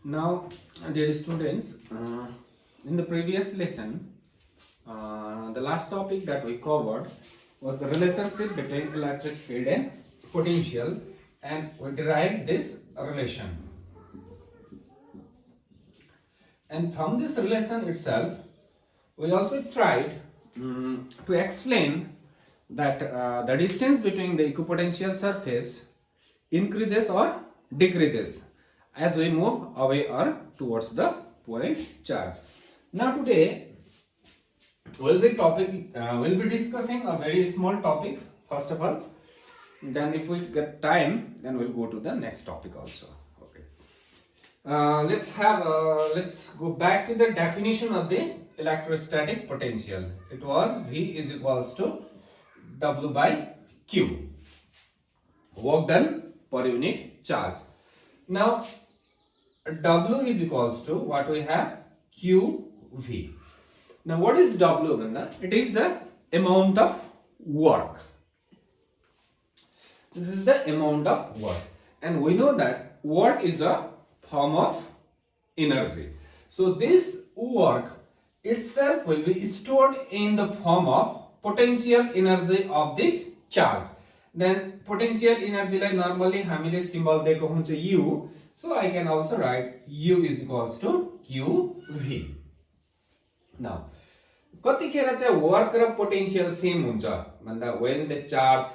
Now, dear students, in the previous lesson, the last topic that we covered was the relationship between electric field and potential, and we derived this relation. And from this relation itself, we also tried to explain that the distance between the equipotential surface increases or decreases as we move away or towards the point charge. Now today we'll be discussing a very small topic first of all. Then if we get time, then we'll go to the next topic also. Okay. Let's go back to the definition of the electrostatic potential. It was V is equals to W by Q, work done per unit charge. Now W is equals to what we have, QV. Now what is W, Vanda? It is the amount of work. This is the amount of work, and we know that work is a form of energy. So this work itself will be stored in the form of potential energy of this charge. Then potential energy like normally हामीले symbol दिएको हुन्छ U. So I can also write U is equals to QV. Now, कतिखेर चाहिँ work र potential same हुन्छ भन्दा when the charge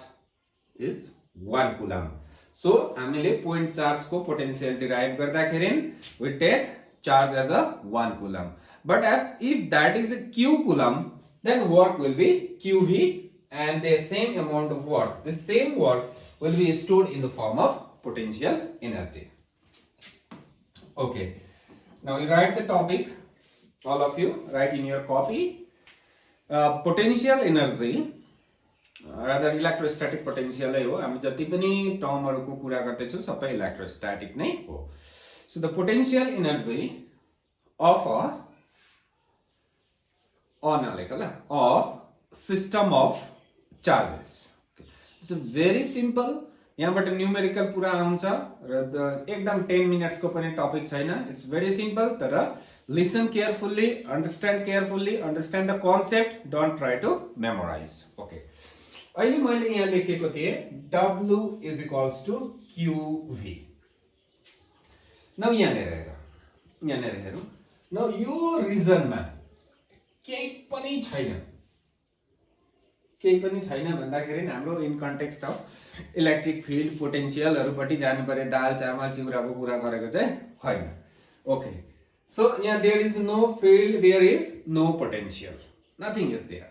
is 1 coulomb. So हामीले point charge को potential derive गर्दाखेरि we take charge as a 1 coulomb. But if that is a Q coulomb, then work will be QV, and the same amount of work, the same work will be stored in the form of potential energy. Okay, now you write the topic, all of you write in your copy. Potential energy, rather electrostatic potential हो, हामी जति पनि टर्महरुको कुरा गर्दै छौ सबै electrostatic नै हो. So the potential energy of of system of charges. It's a very simple. यहाँबाट न्यूमेरिकल पुरा आउँछ र एकदम 10 मिनट्स को पनि टपिक छैन. It's very simple. तर listen carefully, understand carefully, understand the concept. Don't try to memorize. Okay. अहिले मैले यहाँ लेखेको थिए W is equals to QV. Now यहाँनेर हेरौँ. Now यो रिजनमा केही पनि छैन भन्दाखेरि हाम्रो in context of electric field पोटेन्शियलहरुपट्टि जानु पर्यो. दाल चामल चिउराको कुरा गरेको चाहिँ हैन. ओके, सो यहाँ there is no field, there is no potential, nothing is there.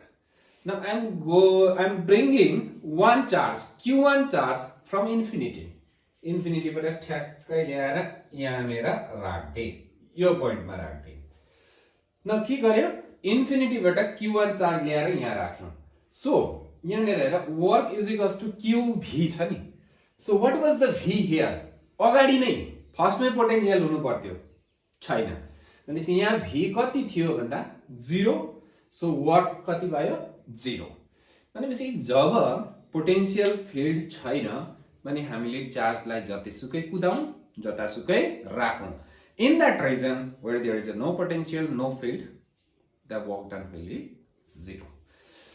Now I am bringing one charge, Q1 charge from infinity बाट ठ्याक्कै ल्याएर यहाँनेर राख्दै यो पोइन्टमा राख्दै. न के गर्यो, इन्फिनिटी बाट Q1 चार्ज ल्याएर यहाँ राख्यौं. सो यहाँनेर हेर work is equals to QV छ नि. So what was the V here? अगाडि नै फर्स्टमै पोटेन्शियल हुनु पर्थ्यो, छैन. भनेपछि यहाँ V कति थियो भन्दा 0. सो वर्क कति भयो? 0. भनेपछि जब पोटेन्शियल फिल्ड छैन भने हामीले चार्जलाई जतिसुकै कुदाउँ जतासुकै राखौं. In that region where there is no potential, no field, the work done will be 0.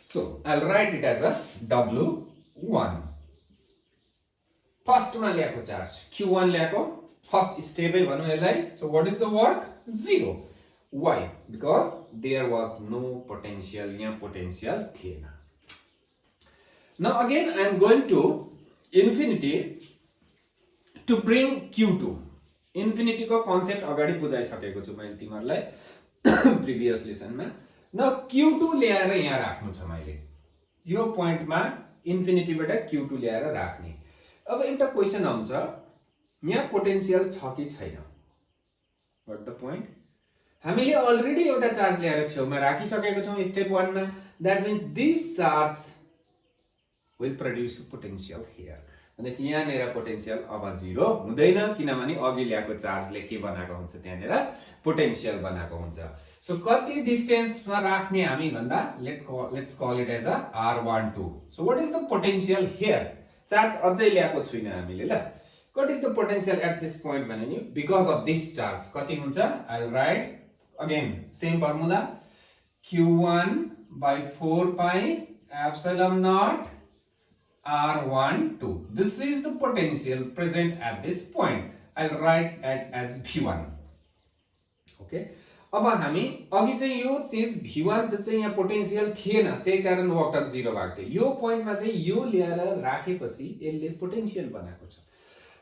So I'll write it as a W1. First मा ल्याएको चार्ज Q1 ल्याएको फर्स्ट स्टेपै भनौं यसलाई. So what is the work? 0. Why? Because there was no potential. यहाँ potential थिएन. Now again I am going to infinity to bring Q2. Infinity को concept अगाडि बुझाइसकेको छु मैले तिमीहरुलाई प्रिभियस लेसनमा. न Q2 ल्याएर यहाँ राख्नु छ मैले यो पोइन्टमा. इन्फिनिटी बाट Q2 ल्याएर राख्ने. अब एउटा क्वेशन आउँछ, यहाँ पोटेन्शियल छ कि छैन? What the point? हामीले अलरेडी एउटा चार्ज ल्याएर छेउमा राखिसकेको छौं स्टेप 1 मा. That means this charge will produce potential here. भनेपछि यहाँनेर पोटेन्शियल अब 0 हुँदैन, किनभने अघि ल्याएको चार्जले के बनाएको हुन्छ, त्यहाँनेर पोटेन्शियल बनाएको हुन्छ. सो कति डिस्टेन्समा राख्ने हामी भन्दा let's call it as a R12. So what is the potential here? Charge अझै ल्याएको छैन हामीले. ल what is the potential at this point भने नि because of this charge कति हुन्छ I'll write again same formula q1 by 4 pi epsilon naught r12 this is the potential present at this point I'll write it as v1 okay अब हामी अघि चाहिँ यो चीज v1 जो चाहिँ यहाँ पोटेन्शियल थिएन त्यही कारण वर्क डन 0 भएको थियो यो पोइन्टमा चाहिँ यो ल्याएर राखेपछि यसले पोटेन्शियल बनाएको छ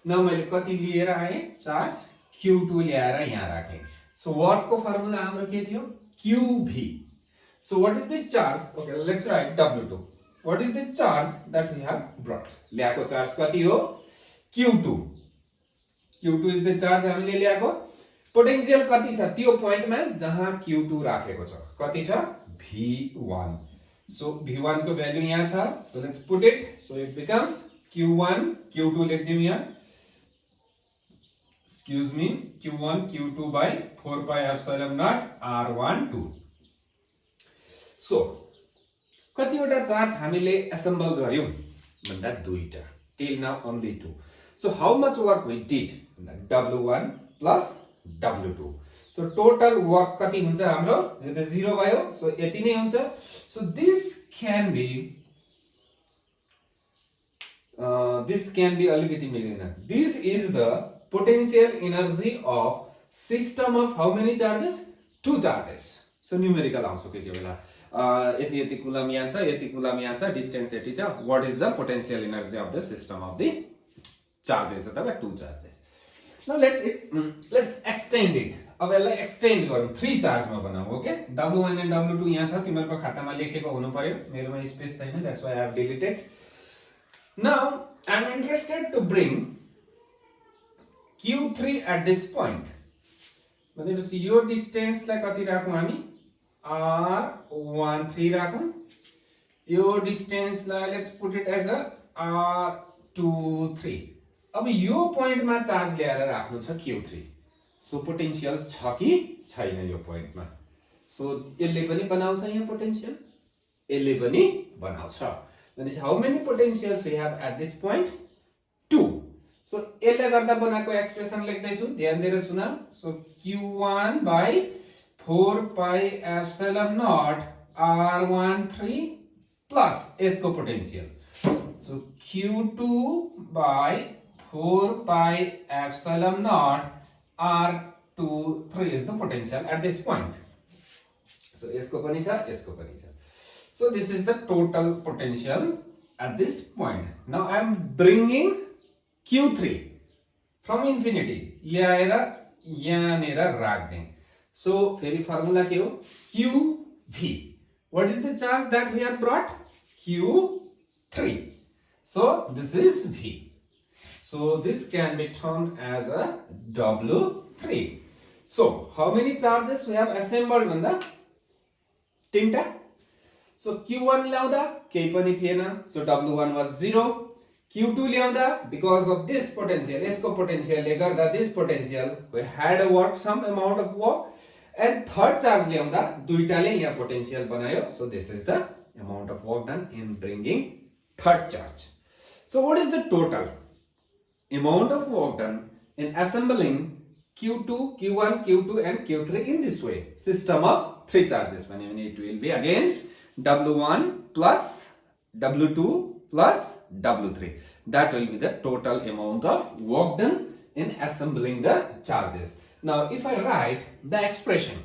न मैले कति लिएर आए चार्ज q2 ल्याएर यहाँ राखे सो वर्क को फर्मुला हाम्रो के थियो qv so what is the charge okay let's write w2 what is the charge that we have brought ल्याएको चार्ज कति हो q2 q2 is the charge हामीले ल्याएको पोटेन्शियल कति छ त्यो पोइन्टमा जहाँ q2 राखेको छ कति छ v1 सो v1 को भ्यालु यहाँ छ so let's put it so it becomes q1 q2 लेख दिउँ यहाँ excuse me q1 q2 by 4 pi epsilon naught r12 so कतिवटा चार्ज हामीले एसेम्बल गर्यौं भन्दा दुईटा till now only two so how much work we did w1 plus w2 so total work कति हुन्छ हाम्रो यो त 0 भयो सो यति नै हुन्छ सो दिस क्यान बी अलिकति मिलेन this is the potential energy of system of how many charges two charges so numerical आउँछ त्यति बेला यति यति कुलम यहाँ छ यति कुलम यहाँ छ डिस्टेन्स यति छ what is the potential energy of the system of the charges अथवा two charges Now let's extend it. अब यसलाई एक्सटेन्ड गरौँ 3 चार्जमा बनाऊ ओके w1 and w2 यहाँ छ तिमीहरुको खातामा लेखेको हुनु पर्यो मेरोमा स्पेस छैन that's why I have deleted. Now I am interested to bring q3 at this point. भनेपछि यो डिस्टेन्सलाई कति राखौं हामी r13 राखौं यो डिस्टेन्सलाई let's put it as a r23 अब यो पोइन्टमा चार्ज ल्याएर राख्नु छ q3 सो पोटेन्शियल छ कि छैन यो पोइन्टमा सो यसले पनि बनाउँछ यहाँ पोटेन्शियल यसले पनि बनाउँछ भनेपछि how many potentials we have at this point 2 so यसले गर्दा बनाएको एक्सप्रेसन लेख्दै छु ध्यान दिएर सुन so q1 by 4 pi epsilon naught r13 plus यसको potential so q2 by 4 pi epsilon naught r23 is the potential at this point. So यसको पनि छ यसको पनि छ. So this is the total potential at this point. Now I am bringing q3 from infinity ल्याएर यहाँनेर राख्ने. So फेरि फर्मुला के हो qv. What is the charge that we have brought? q3. So this is v. So this can be termed as a W3. So how many charges we have assembled भन्दा तीनटा. So Q1 ल्याउँदा केही पनि थिएन. So W1 was 0. Q2 ल्याउँदा because of this potential यसको potential ले गर्दा this potential we had a work some amount of work and third charge ल्याउँदा दुईटाले यहाँ potential बनायो. So this is the amount of work done in bringing third charge. So what is the total amount of work done in assembling Q2, Q1, Q2 and Q3 in this way? System of 3 charges. It will be again W1 plus W2 plus W3. That will be the total amount of work done in assembling the charges. Now if I write the expression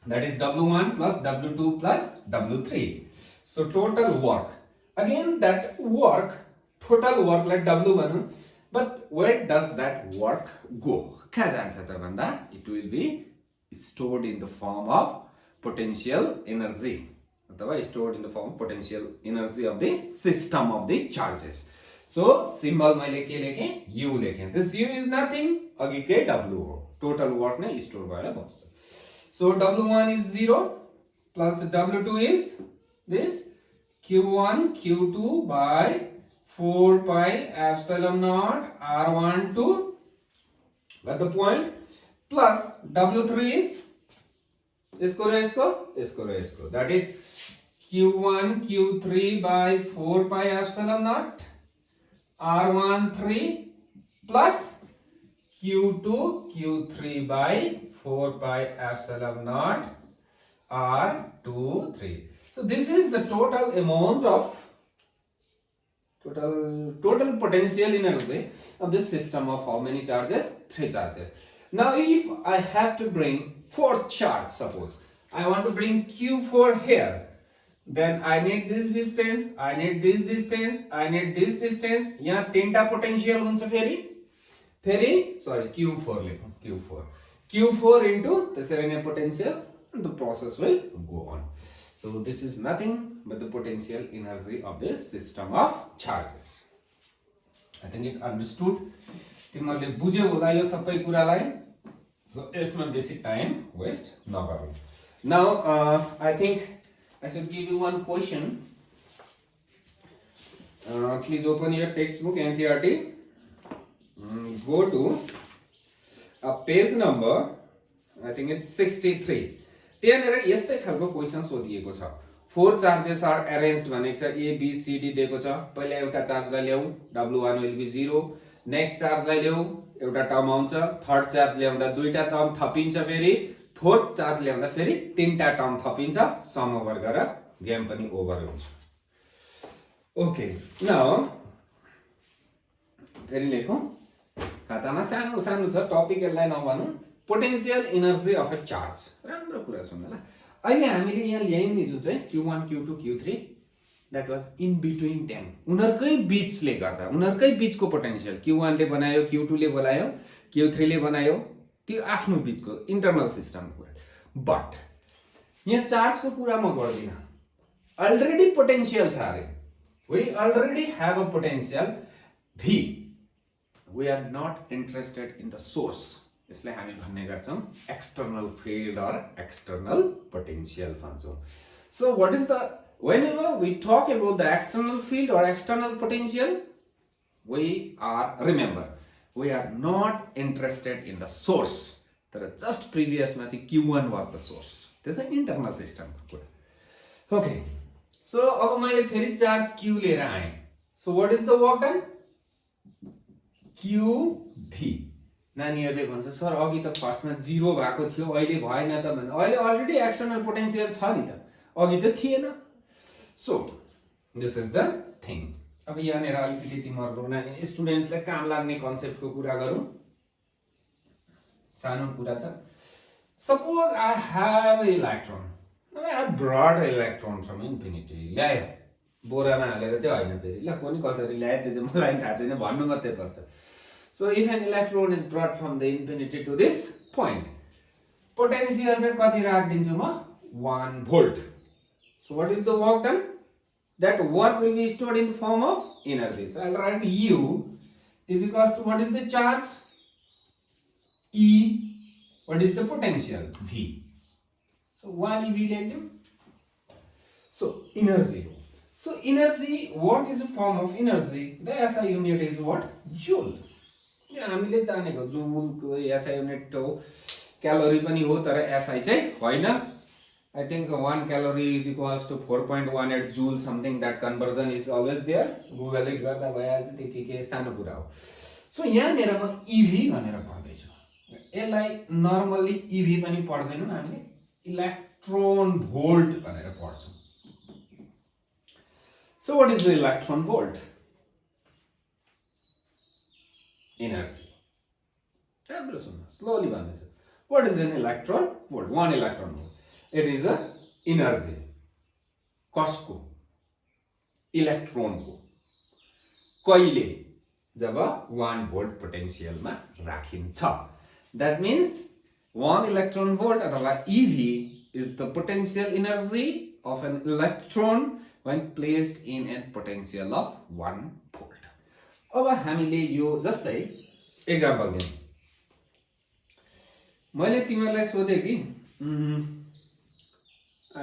that is W1 plus W2 plus W3. So total work. Again that work, total work like W1. But where does that work go? It will be stored in the form of potential energy. Stored in the form of potential energy of the system of the charges. So symbol मैले के लेखेँ U लेखेँ. This U is nothing. अघि के W हो. Total work नै store भएर बस्छ. So W1 is 0 plus W2 is this Q1 Q2 by 4 pi epsilon naught r12 at the point plus w3 is इसको that is q1 q3 by 4 pi epsilon naught r13 plus Q2 Q3 by 4 pi epsilon naught R23. So this is the total amount of total potential energy of this system of how many charges? 3 charges. Now if I have to bring 4th charge, suppose I want to bring Q4 here, then I need this distance, I need this distance, I need this distance. यहाँ 3टा potential हुन्छ फेरि sorry Q4 लेखौँ Q4 into the Serenian potential, and the process will go on. So this is nothing but the potential energy of the system of charges. I think it's understood. तिमीहरुले बुझ्यौ होला यो सबै कुरालाई. So यसमा बेसी time West नगरौँ. Now I think I should give you one question. Please open your textbook NCERT. Go to page number, I think it's 63. त्यहाँनेर यस्तै खालको क्वेशन सोधिएको छ. 4 चार्जेस आर अरेन्ज्ड भनेको छ. A B C D दिएको छ. पहिला एउटा चार्जलाई ल्याऊ, W1 will be 0. नेक्स्ट चार्जलाई ल्याऊ, एउटा टर्म आउँछ. थर्ड चार्ज ल्याउँदा दुईटा टर्म थपिन्छ, फेरि फोर्थ चार्ज ल्याउँदा फेरि तीनटा टर्म थपिन्छ. सम ओभर गरेर गेम पनि ओभर हुन्छ. ओके, नाउ फेरि लेखौँ. खातामा सानो सानो छ टपिक, यसलाई नभनौँ. Potential energy of a charge. राम्रो कुरा सुन्नु ल. अहिले हामीले यहाँ ल्यायौँ नि जुन चाहिँ Q1 Q2 Q3, that was in between them. उनीहरुकै बीचले गर्दा, उनीहरुकै बीचको पोटेन्शियल Q1 ले बनायो, Q2 ले बनायो, Q3 ले बनायो, त्यो आफ्नो बीचको इन्टरनल सिस्टमको कुरा. बट यहाँ चार्जको कुरा म गर्दिन. अलरेडी पोटेन्शियल छ अरे. We already have a potential V. We are not interested in the source. यसलाई हामी भन्ने गर्छौं external field or external potential भन्छौं. So what is the, whenever we talk about the external field or external potential, we are, remember, we are not interested in the source. Just previous Q1 was the source. This is an internal system. Okay. So अब मैले फेरि charge Q लिएर आएँ. So what is the work done? QV. नानीहरुले भन्छ sir अघि त फर्स्टमा 0 भएको थियो, अहिले भएन त भन्छ. अहिले अलरेडी एक्सटर्नल पोटेन्शियल छ नि त, अघि त थिएन. So this is the thing. अब यहाँनेर अलिकति तिमीहरुको स्टुडेन्ट्सलाई काम लाग्ने कन्सेप्टको कुरा गरौँ. सानो कुरा छ. Suppose I have electron. I have brought an electron from infinity. ल्यायो बोरामा हालेर चाहिँ हैन, फेरि ल कुनै कसरी ल्याए त्यो चाहिँ मलाई थाहा छैन, भन्नु मात्रै पर्छ. So if an electron is brought from the infinity to this point, potential चाहिँ कति राख्दिन्छु म? 1 volt. So what is the work done? That work will be stored in the form of energy. So I'll write U is equals to, what is the charge? E. What is the potential? V. So 1 eV like them. So energy. So energy, what is the form of energy? The SI unit is what? Joule. Yeah, हामीले जानेको joule को SI unit हो, calorie पनि हो, तर SI चाहिँ होइन. I think 1 calorie is equals to 4.18 joule, something. That conversion is always there. Google it गर्दा भइहाल्छ, त्यति के सानो कुरा हो. So यहाँनेर म EV भनेर पढ्दै छु. यसलाई नर्मली EV पनि पढ्दैनौँ हामीले, इलेक्ट्रोन भोल्ट भनेर पढ्छौं. So what is the electron volt? Energy. राम्रो सुन्नु, slowly भन्दैछु. What is an electron volt? 1 electron volt. It is a energy. कसको? इलेक्ट्रोनको. कहिले? जब 1 volt potential मा राखिन्छ. That means 1 electron volt अथवा EV is the potential energy of an electron when placed in a potential of 1 volt. अब हामीले यो जस्तै example दिउँ. मैले तिमीलाई सोधे कि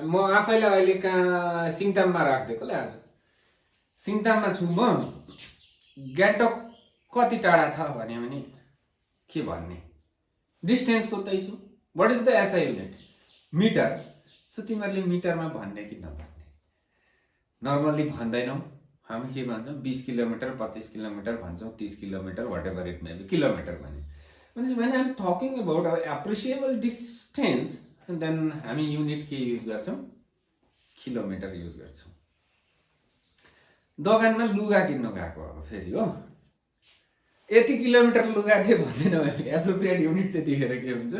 म आफैलाई अहिले कहाँ सिङताममा राख्दिएको ल. आज सिङताममा छु म, ग्याटक कति टाढा छ भने के भन्ने, डिस्टेन्स सोध्दैछु. What is the SI unit? Metre. So तिमीहरूले मिटरमा भन्ने कि नभन्ने? नर्मली भन्दैनौ हामी के भन्छौँ 20 किलोमिटर 25 किलोमिटर भन्छौँ 30 kilometre whatever it may be kilometre भने means when I am talking about an appreciable distance then हामी युनिट के युज गर्छौँ किलोमिटर युज गर्छौँ दोकानमा लुगा किन्न गएको अब फेरि हो यति किलोमिटर लुगा दिए भन्दैन भने एप्रोप्रिएट युनिट त्यतिखेर के हुन्छ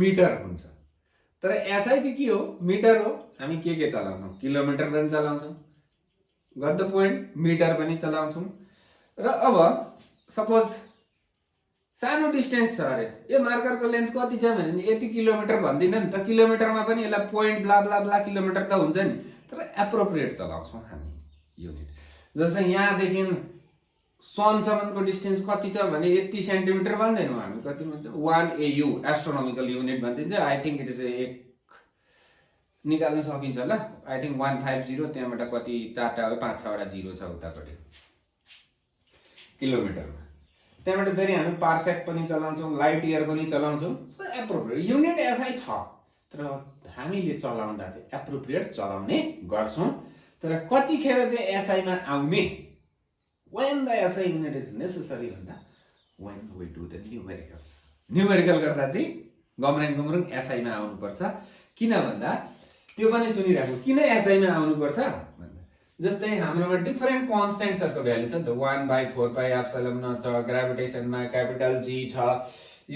मिटर हुन्छ तर एसआई चाहिँ के हो मिटर हो हामी के चलाउँछौँ किलोमिटर पनि चलाउँछौँ गट द पोइन्ट मिटर पनि चलाउँछौँ र अब सपोज सानो डिस्टेन्स छ अरे यो मार्करको लेन्थ कति छ भने नि यति किलोमिटर भन्दिन नि त किलोमिटरमा पनि यसलाई point blah blah blah kilometre त हुन्छ नि तर एप्रोप्रिएट चलाउँछौँ हामी युनिट जस्तै यहाँदेखि सनसम्मको डिस्टेन्स कति छ भने यति सेन्टिमिटर भन्दैनौँ हामी कति भन्छ 1 AU एस्ट्रोनोमिकल युनिट भनिन्छ आई थिङ्क इट इज एक निकाल्न सकिन्छ होला आई थिङ्क 150 त्यहाँबाट कति 4टा हो 5-6वटा जिरो छ उतापट्टि किलोमिटरमा त्यहाँबाट फेरि हामी पार्सेक पनि चलाउँछौँ लाइट इयर पनि चलाउँछौँ सो एप्रोप्रिएट युनिट एसआई छ तर हामीले चलाउँदा चाहिँ एप्रोप्रिएट चलाउने गर्छौँ तर कतिखेर चाहिँ एसआईमा आउने when the SI unit is necessary भन्दा when we do the numericals numerical गर्दा चाहिँ गमरुङ एसआईमा आउनुपर्छ किन भन्दा त्यो पनि सुनिराख्नु किन एसआईमा आउनुपर्छ भन्दा जस्तै हाम्रोमा डिफरेन्ट कन्स्टेन्ट्सहरुको भ्यालु छ नि त 1/4πε छ ग्राभिटेसनमा क्यापिटल जी छ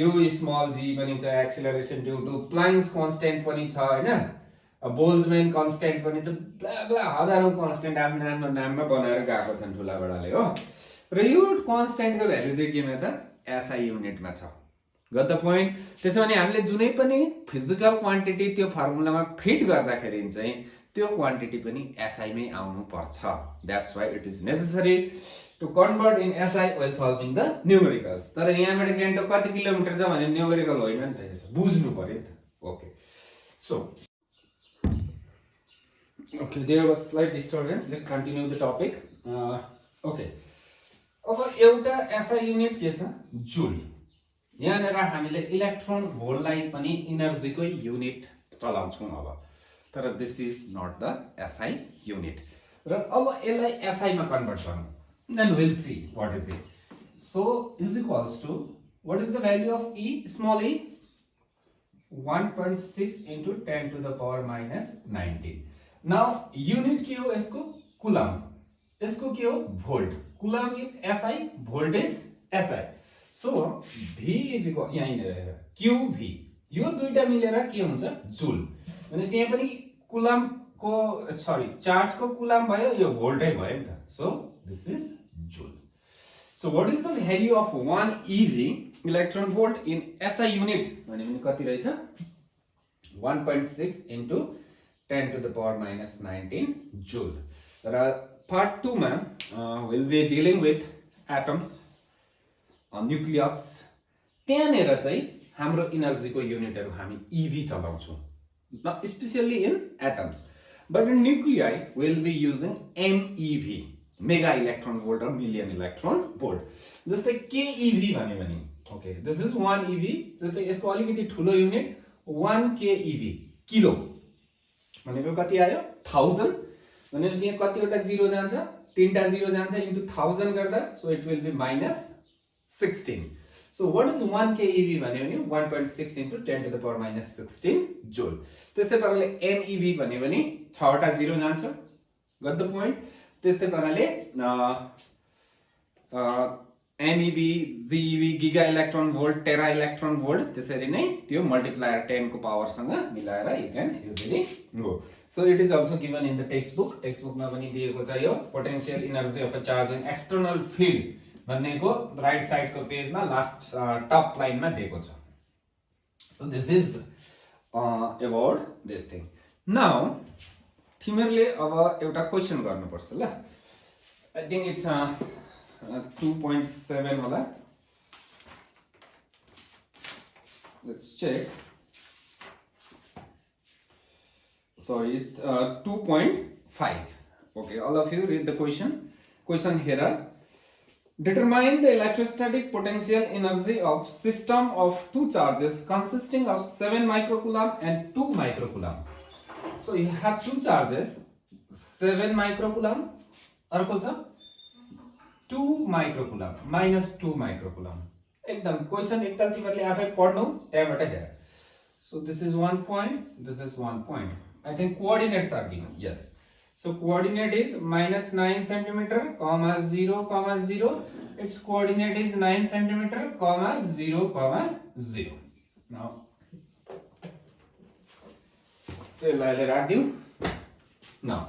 यु स्मल जी पनि छ एक्सिलरेसन ड्यू टु प्लाङ्क्स कन्स्टेन्ट पनि छ हैन बोल्जम्यान कन्स्टेन्ट पनि छ ब्ला ब्ला हजारौं कन्स्टेन्ट आफ्नो नाममा बनाएर गएको छन् ठुला बडाले हो र यो कन्स्टेन्टको भ्यालु चाहिँ केमा छ एसआई युनिटमा छ गट द पोइन्ट त्यसो भने हामीले जुनै पनि फिजिकल क्वान्टिटी त्यो फर्मुलामा फिट गर्दाखेरि चाहिँ त्यो क्वान्टिटी पनि एसआई मै आउनु पर्छ that's why it is necessary to convert in SI while solving the numericals तर यहाँबाट गान्तोक कति किलोमिटर छ भने न्युमेरिकल होइन नि त बुझ्नु पर्यो नि त okay so okay there was slight disturbance let's continue the topic okay अब एउटा एसआई युनिट के छ जुल यहाँनेर हामीले इलेक्ट्रोन होललाई पनि एनर्जीको युनिट चलाउँछौं अब तर this is not the SI unit र अब यसलाई एसआई मा कन्भर्ट गर्नु then we'll see what is it so is equals to what is the value of e small e 1.6 into 10 to the power minus 19 now unit के हो यसको coulomb यसको के हो volt coulomb is SI volt is SI so v is equal यहाँ हेरेर qv यो दुईटा मिलेर के हुन्छ जुल भनेपछि यहाँ पनि कुलम को सरी चार्ज को कुलम भयो यो भोल्टै भयो नि त so this is joule so what is the value of 1 ev electron volt in SI unit भने पनि कति रहेछ 1.6 into 10 to the power minus 19 joule र part 2 मा will be dealing with atoms nucleus त्यहाँनेर चाहिँ हाम्रो एनर्जीको युनिटहरु हामी ev चलाउँछौं specially in atoms but in nuclei will be using mev mega electron volt र मिलियन इलेक्ट्रोन भोल्ट जस्तै kev भन्यो भने ओके दिस इज 1 ev जस्तै यसको अलिकति ठुलो युनिट 1 kev किलो भनेको कति आयो 1000 भनेपछि यहाँ कतिवटा जिरो जान्छ तीनटा जिरो जान्छ इन्टु 1000 गर्दा so it will be minus 16 so what is 1 kev भन्यो भने 1.6 into 10 to the power minus 16 joule त्यस्तै पाराले mev भन्यो भने 6 वटा जिरो जान्छ गट द पोइन्ट त्यस्तै पाराले MEV, GeV, giga electron volt, tera electron volt त्यसरी नै त्यो मल्टिप्लायर 10 को पावर सँग मिलाएर you can easily go so it is also given in the text book मा पनि दिएको छ यो potential energy of a charge in external field भन्नेको राइट साइड को पेजमा लास्ट टप लाइनमा दिएको छ so this is about this thing now तिमीहरुले अब एउटा क्वेशन गर्नु पर्छ ल आई थिंक इट्स 2.7 होला let's check sorry it's 2.5 okay all of you read the question here determine the electrostatic potential energy of system of two charges consisting of 7 microcoulomb and 2 microcoulomb so you have two charges 7 microcoulomb अर्को छ 2 microcoulomb -2 microcoulomb एकदम question एकताल तिमीहरुले आफै पढ्नु त्यहाँबाट हेर so this is 1 point this is 1 point I think coordinates are given yes so coordinate is -9 centimeter comma 0 comma 0 its coordinate is 9 centimeter comma 0 comma 0 now so let's write you now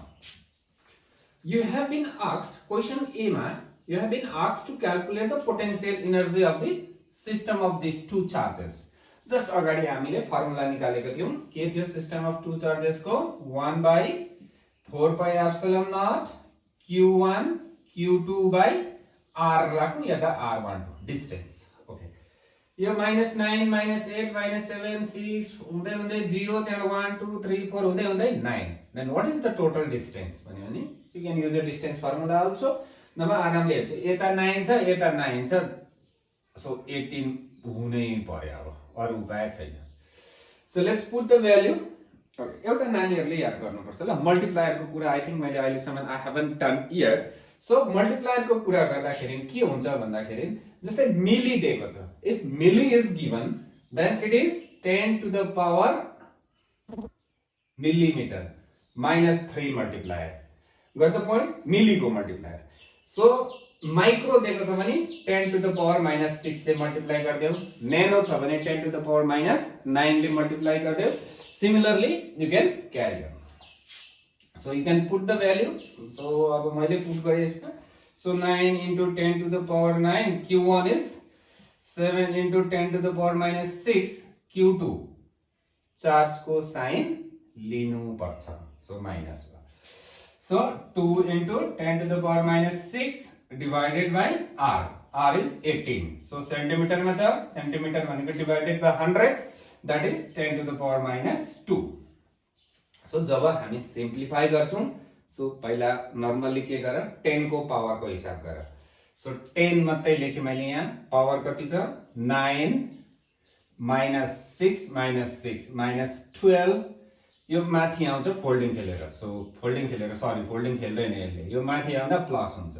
you have been asked question A ma you have been asked to calculate the potential energy of the system of these two charges just अगाडि हामीले formula निकालेको थियौं के थियो system of two charges को 1 by 4 pi epsilon naught q1 q2 by r राख्नु या त r12 distance okay यो -9 -8 -7 6 हुँदै हुँदै 0 त्यहाँबाट 1 2 3 4 हुँदै हुँदै 9 then what is the total distance भन्यो भने you can use a distance formula also नभए आरामले हेर्छु यता 9 छ यता 9 छ सो 18 हुनै पर्यो अब अरु उपाय छैन so let's put the value okay एउटा नानीहरुले याद गर्नुपर्छ ल मल्टिप्लायर को कुरा आई थिंक मैले अहिले सम्म I haven't done yet so multiplier को कुरा गर्दाखेरि के हुन्छ भन्दाखेरि जस्तै मिली दिएको छ if milli is given then it is 10 to the power millimeter -3 multiplier got the point milli को मल्टिप्लायर सो माइक्रो दिएको छ भने 10 to the power -6 ले मल्टिप्लाई गर्दियौ न्यानो छ भने 10 to the power -9 ले मल्टिप्लाई गर्दियौ similarly you can carry on so you can put the value so अब मैले पुट गरे यसमा so 9 into 10 to the power 9 q1 is 7 into 10 to the power -6 q2 charge को साइन लिनु पर्छ so minus so 2 into 10 to the power -6 divided by r r is 18 so centimeter मा छ centimetre भनेको divided by 100 that is 10 to the power -2 so जब हामी simplify गर्छौं so पहिला normally के गर 10 को पावर को हिसाब गर सो 10 मात्रै लेखे मैले यहाँ पावर कति छ 9 -6 -12 यो माथि आउँछ फोल्डिङ खेलेर सो फोल्डिङ खेलेर सरी फोल्डिङ खेल्दैन यसले यो माथि आउँदा प्लस हुन्छ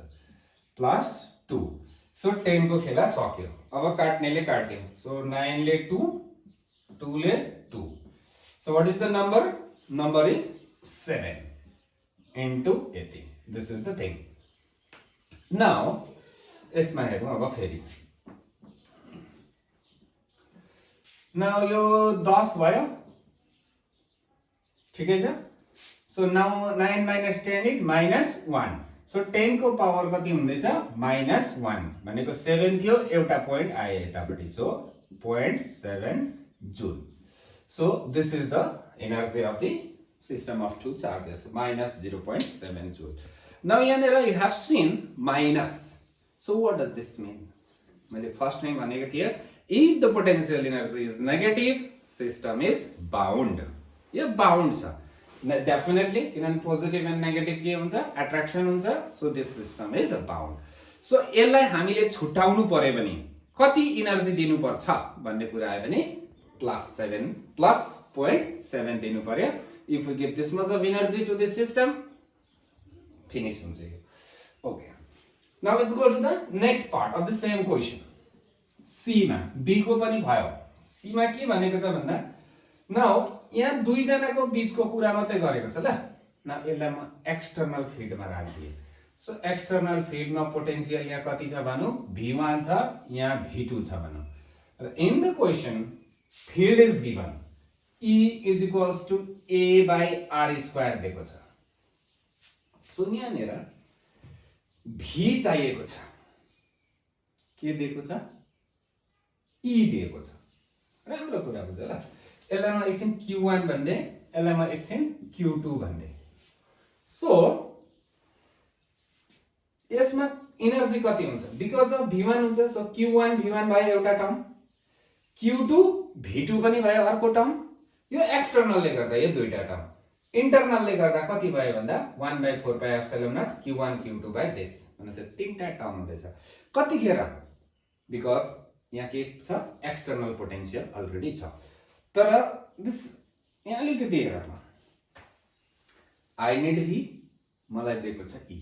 +2 सो 10 को खेला सक्यो अब काट्नेले काट्यो सो 9 ले 2 2 ले 2 so what is the number is 7 into 18 this is the thing now यसमा हेरौं अब फेरि now यो 10 भयो ठिकै छ सो नाउ 9 - 10 इज -1 सो 10 को पावर कति हुँदैछ -1 भनेको 7 थियो एउटा पोइन्ट आयो यतापटि so 0.7 joule so this is the energy of the system of two charges -0.7 joule now यहाँनेर you have seen minus so what does this mean मैले फर्स्ट टाइम भनेको थिए if the potential energy is negative system is bound यो bound छ definitely किनभने positive and negative के हुन्छ attraction हुन्छ so this system is bound so यसलाई हामीले छुटाउनु पर्यो भने कति एनर्जी दिनु पर्छ भन्ने कुरा आयो भने +7 +0.7 दिनु पर्यो if we give this much of energy to this system finish हुन्छ यो okay now let's go to the next part of the same question C मा बी को पनि भयो सी मा के भनेको छ भन्दा नाउ यहाँ दुई जनाको बीचको कुरा मात्रै गरेको छ ल न यसलाई म एक्सटर्नल फिल्डमा राख्दिए सो एक्सटर्नल फिल्डमा पोटेन्शियल यहाँ कति छ भनौं v1 छ यहाँ v2 छ भनौं र in the question field is given E is equals to a by r square दिएको छ सो यहाँनेर v चाहिएको छ के दिएको छ E दिएको छ राम्रो कुरा बुझ ल यसलाई म एकछिन q1 भन्दै यसलाई म एकछिन q2 भन्दै सो यसमा एनर्जी कति हुन्छ बिकज अफ v1 हुन्छ सो q1 v1 भयो एउटा टर्म q2 v2 पनि भयो अर्को टर्म यो एक्सटर्नल ले गर्दा यो दुईटा टर्म इन्टरनल ले गर्दा कति भयो भन्दा 1/4 पाइ epsilon not q1 q2 by this भनेपछि तीनटा टर्म हुँदैछ कतिखेर बिकज यहाँ के छ एक्सटर्नल पोटेन्शियल अलरेडी छ तर दिस यहाँ अलिकति हेर आई निड v मलाई दिएको छ e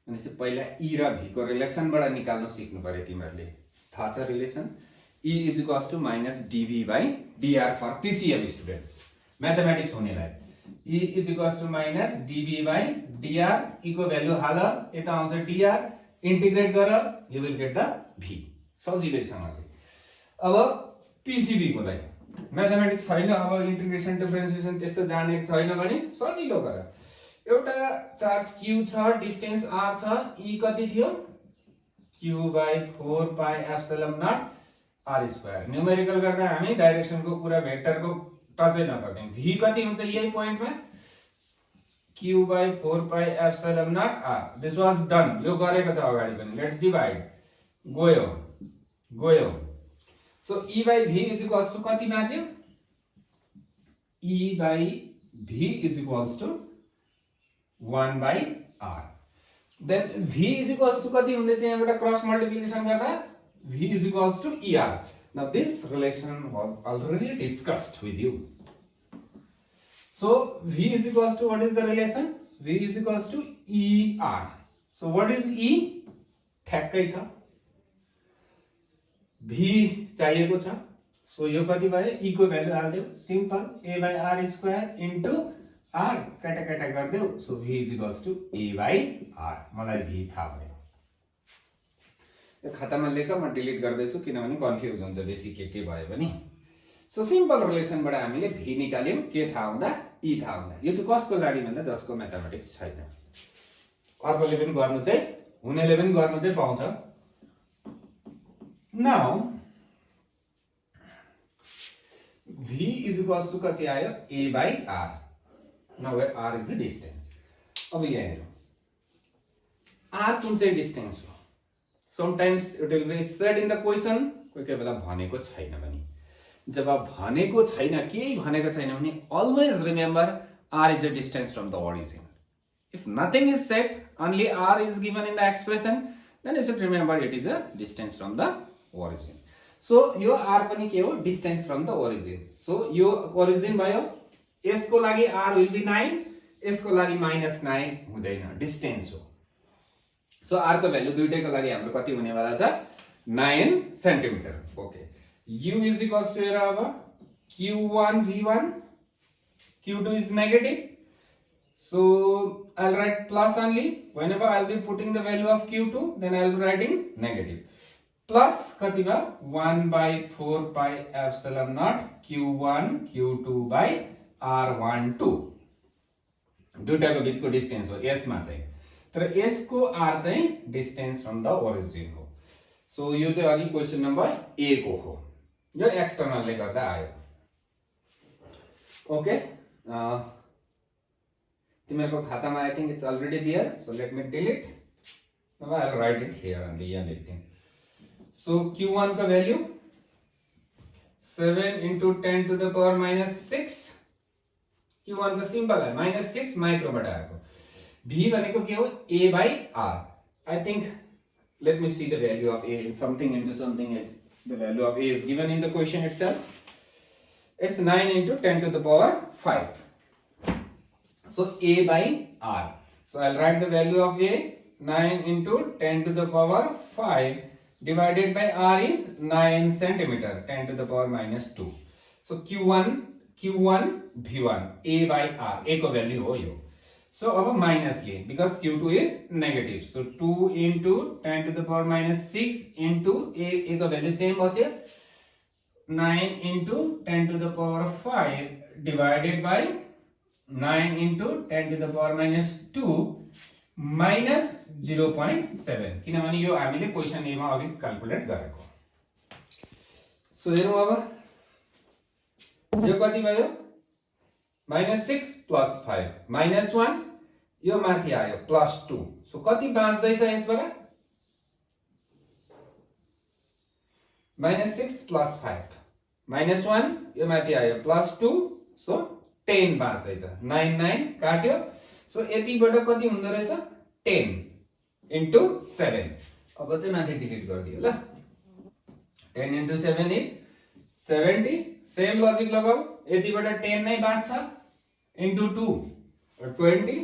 भनेपछि पहिला ई र भी को रिलेसनबाट निकाल्न सिक्नु पर्यो तिमीहरूले। थाहा छ relation? E is equals to minus dV by dr for PCM students, mathematics हुनेलाई। E is equals to minus dV by dr, E को भ्यालु हाल, यता आउँछ डिआर, इन्टिग्रेट गर, you will get the V, सजिलैसँगले। अब पिसिबी को लागि म्याथमेटिक्स छैन, अब इन्टिग्रेसन डिफरेन्सिएसन त्यस्तो जानेको छैन भने सजिलो गर। एउटा चार्ज क्यू छ, डिस्टेन्स आर छ, ई कति थियो? Q by 4 pi epsilon naught R square. Numerical गर्दा हामी डाइरेक्सनको कुरा भेक्टरको टचै नगर्ने। भी कति हुन्छ यही पोइन्टमा? Q by 4 pi epsilon naught R. This was done, यो गरेको छ अगाडि पनि। लेट्स डिभाइड, गयो। So E by V is equals to कति बाँच्यो? E by V is equals to 1 by R. Then V is equals to कति हुँदैछ यहाँबाट क्रस मल्टिप्लिकेसन गर्दा? V is equals to ER. Now this relation was already discussed with you. So V is equals to what is the relation? V is equals to ER. So what is E? ठ्याक्कै छ। V चाहिएको छ। So यो कति भयो? E को value हाल्दियौ, simple A by R square into R, काटा गर्दियौ। So V is equals to A by R। मलाई V थाहा भयो। यो खातामा लेख, म डिलिट गर्दैछु किनभने कन्फ्युज हुन्छ बेसी के भयो भने। सो सिम्पल रिलेसनबाट हामीले भी निकाल्यौं, के थाहा हुँदा? ई थाहा हुँदा। यो चाहिँ कसको लागि भन्दा जसको म्याथमेटिक्स छैन। अर्कोले पनि गर्नु चाहिँ, हुनेले पनि गर्नु चाहिँ पाउँछ। Now V is equals to कति आयो? A by R। Now where R is the distance. अब यहाँ हेरौँ, R कुन चाहिँ डिस्टेन्स हो? Sometimes it will be said in the question, कोही बेला भनेको छैन भने। जब भनेको छैन, केही भनेको छैन भने always remember R is a distance from the origin. If nothing is said, only R is given in the expression, then you should remember it is a distance from the origin. So यो R पनि के हो? Distance from the origin. So यो origin भयो, यसको लागि R will be 9, यसको लागि -9 हुँदैन, डिस्टेन्स हो। सो आर को भ्यालु दुईटैको लागि हाम्रो कति हुनेवाला छ? 9 centimetre. Okay, U is equals to हेर अब Q1 V1, Q2 is negative, so I'll write plus only. Whenever I'll be putting the value of Q2, then I'll be writing negative. Plus कति भयो? 1 by 4 pi epsilon naught Q1 Q2 by R12। दुईटाको बीचको distance हो यसमा चाहिँ, तर यसको R चाहिँ distance from the origin हो। सो यो चाहिँ अघि क्वेशन नम्बर ए को हो, यो एक्सटर्नलले गर्दा आयो। ओके, तिमीहरूको खातामा I think it's already there, so let me delete, now I will write it here and यहाँ लेख्दिन। सो Q1 को value 7 into 10 to the power -6। Q1 को सिम्पल है -6 माइक्रोबाट आएको। V भनेको के हो? A by R। I think let me see the value of A, something into something else. The value of A is given in the question itself. It's 9 into 10 to the power 5. So A by R. So I'll write the value of A, 9 into 10 to the power 5 divided by R is 9 centimeter, 10 to the power -2. So Q1 V1, A by R, A को value हो यो। So अब minus ये, because Q2 is negative. So 2 into 10 to the power -6 into A का value same बस्यो, 9 into 10 to the power 5 divided by 9 into 10 to the power -2 minus 0.7, किनभने यो हामीले क्वेशन ए मा अघि क्याल्कुलेट गरेको। सो हेरौँ अब यो कति भयो? -6 plus 5 -1, यो माथि आयो +2। सो कति बाँच्दैछ यसबाट? -6 plus 5 -1, यो माथि आयो +2, सो 10 बाँच्दैछ। 9 9 काट्यो, सो यतिबाट कति हुँदो रहेछ? 10 into 7। अब चाहिँ माथि डिलिट गरिदियो ल। 10 into 7 is 70। सेम लजिक लगाऊ, यतिबाट 10 नै बाँच्छ, into 2 20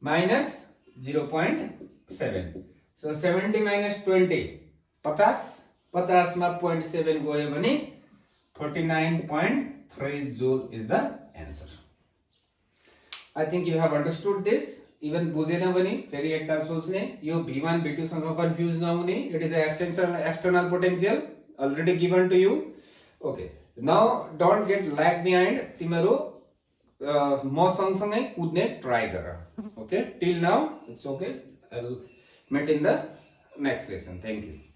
minus 0.7. So 70 minus 20, 50. 50 मा 0.7 गयो भने 49.3 joule is the answer. I think you have understood this. Even बुझेन भने फेरि एकताल सोच्ने, यो V1 V2 सँग कन्फ्युज नहुने. It is a external potential already given to you. Okay. Now don't get lag behind. तिम्रो म सँगसँगै कुद्ने ट्राई गर. Okay. Till now it's okay. I'll meet in the next lesson. Thank you.